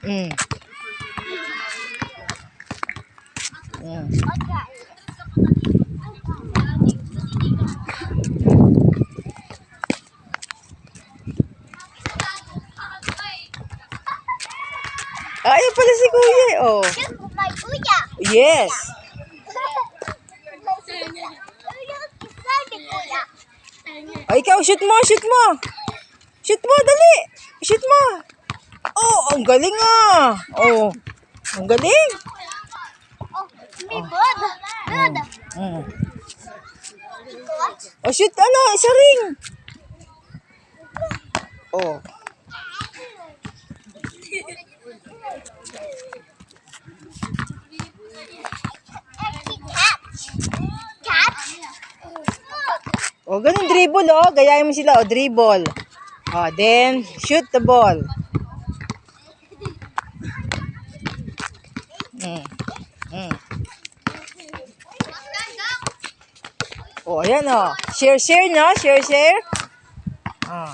Mm. Mm. Ayun pala si Kuya. Oh. My kuya. Yes. Oh, ikaw, shoot mo, shoot mo. Shoot mo, dali. Shoot mo. Oh, ang galing ah. Oh, ang galing. Oh, me good. Good. Mm. Oh, shoot, ano, isa ring. Oh. Catch. Oh, ganun dribble oh. Gayahin mo sila oh, dribble. Oh, then shoot the ball. Mm. Mm. Oh, ayan oh. Share no? Share. Oh.